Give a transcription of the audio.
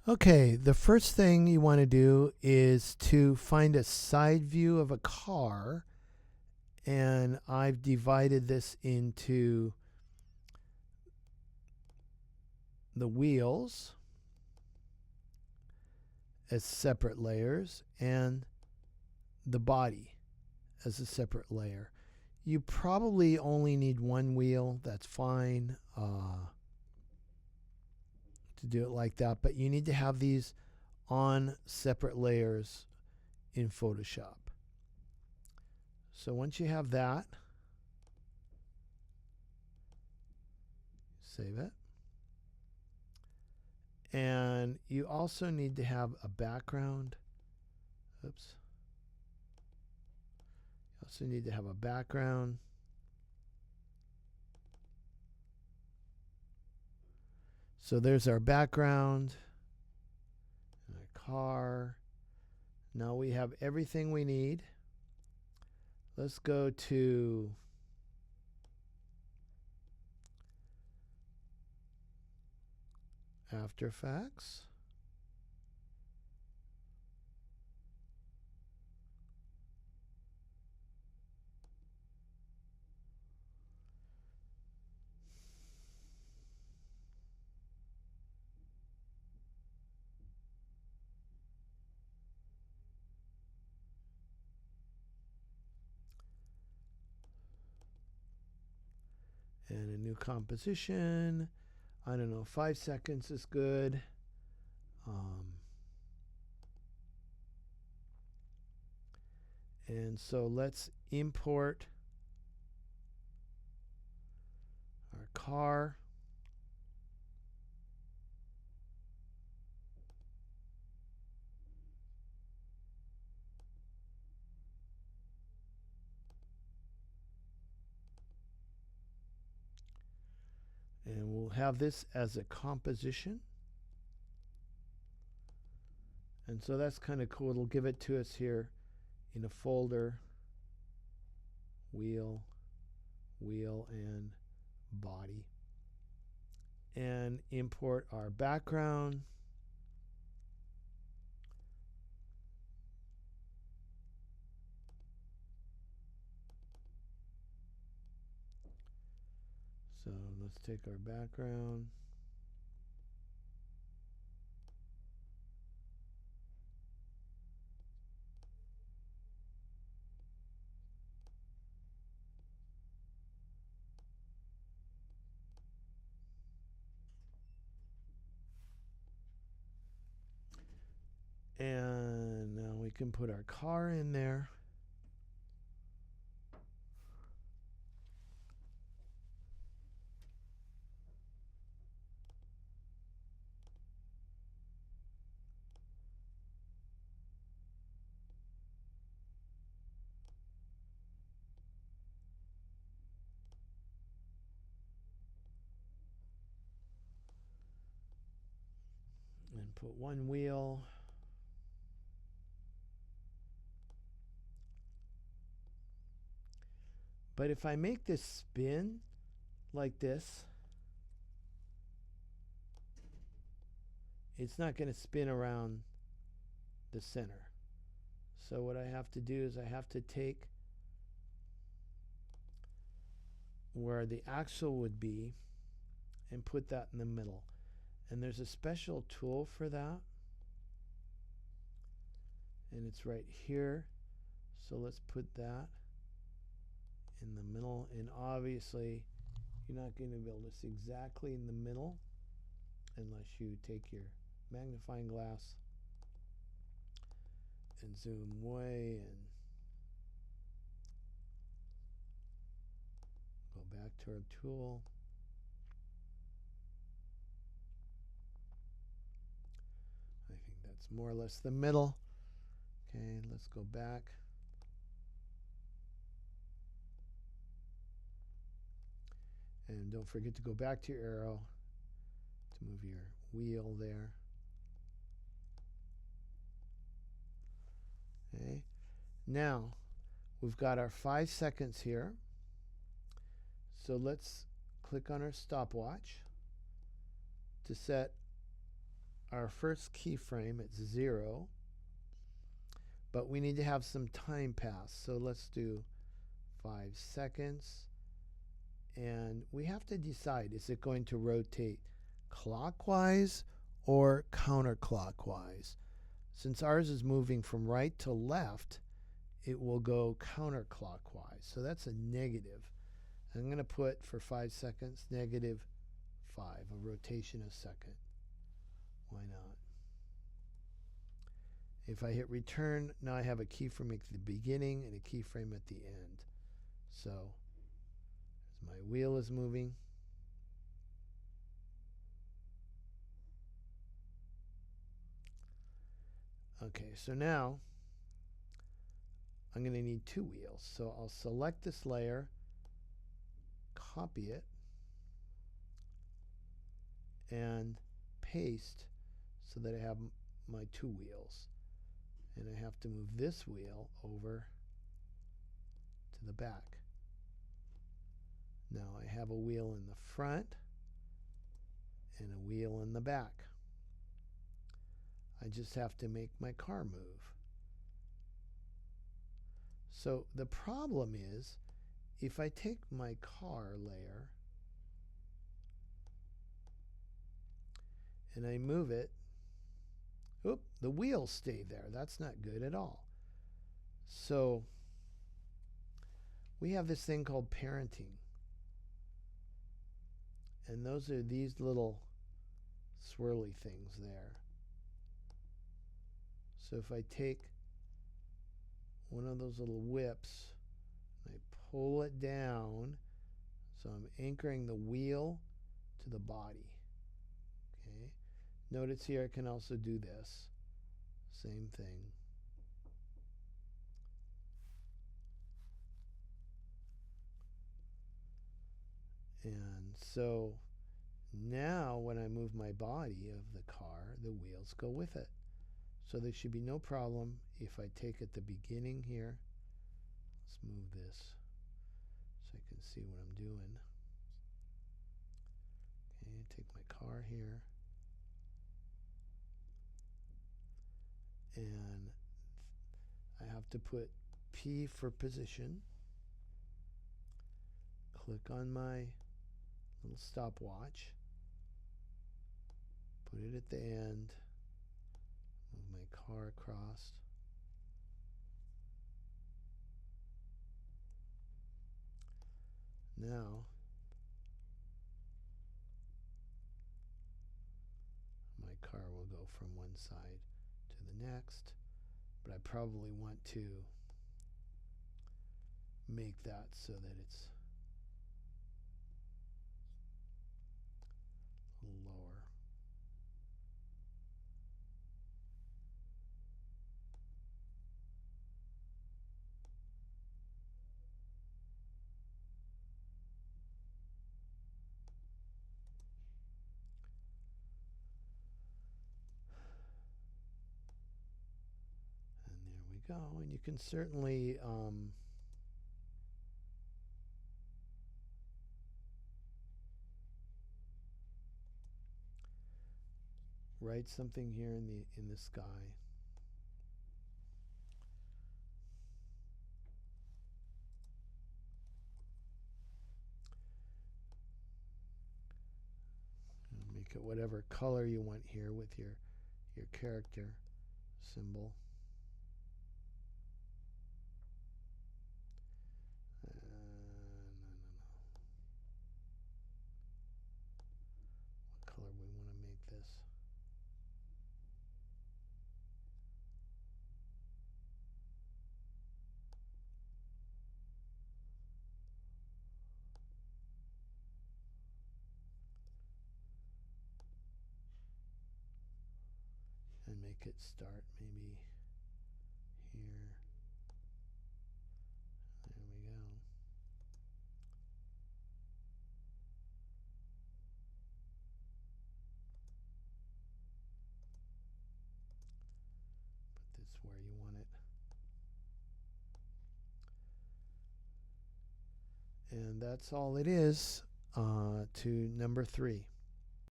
Okay, the first thing you want to do is to find a side view of a car, and I've divided this into the wheels as separate layers and the body as a separate layer. You probably only need one wheel, that's fine, to do it like that, but you need to have these on separate layers in Photoshop. So once you have that, save it. And you also need to have a background. Oops. You also need to have a background. So there's our background, and our car. Now we have everything we need. Let's go to After Effects. And a new composition. I don't know, 5 seconds is good. And so let's import our car. And we'll have this as a composition. And so that's kind of cool. It'll give it to us here in a folder. Wheel, wheel, and body. And import our background. So let's take our background. And now we can put our car in there. And put one wheel. But if I make this spin like this, it's not going to spin around the center. So what I have to do is I have to take where the axle would be and put that in the middle. And there's a special tool for that. And it's right here. So let's put that in the middle. And obviously, you're not going to be able to see exactly in the middle unless you take your magnifying glass and zoom way and go back to our tool. I think that's more or less the middle. Okay, let's go back. And don't forget to go back to your arrow to move your wheel there. Okay. Now, we've got our 5 seconds here. So let's click on our stopwatch to set our first keyframe at 0, but we need to have some time pass. So let's do 5 seconds. And we have to decide, is it going to rotate clockwise or counterclockwise? Since ours is moving from right to left, it will go counterclockwise. So that's a negative. I'm going to put for 5 seconds -5, a rotation a second. Why not? If I hit return, now I have a keyframe at the beginning and a keyframe at the end. So as my wheel is moving, okay, so now I'm going to need 2 wheels. So I'll select this layer, copy it, and paste so that I have my 2 wheels. And I have to move this wheel over to the back. Now I have a wheel in the front and a wheel in the back. I just have to make my car move. So the problem is, if I take my car layer and I move it, the wheels stay there. That's not good at all. So we have this thing called parenting. And those are these little swirly things there. So if I take one of those little whips and I pull it down, so I'm anchoring the wheel to the body. Okay. Notice here I can also do this. Same thing. And so now when I move my body of the car, the wheels go with it. So there should be no problem if I take at the beginning here. Let's move this so I can see what I'm doing. Okay, take my car here. And I have to put P for position. Click on my little stopwatch. Put it at the end. Move my car across. Now my car will go from one side to the next, but I probably want to make that so that it's a little lower. And there we go. And you can certainly write something here in the sky. And make it whatever color you want here with your character symbol. What color we want to make this? And make it start maybe here. There we go. Put this where you want it. And that's all it is to number 3.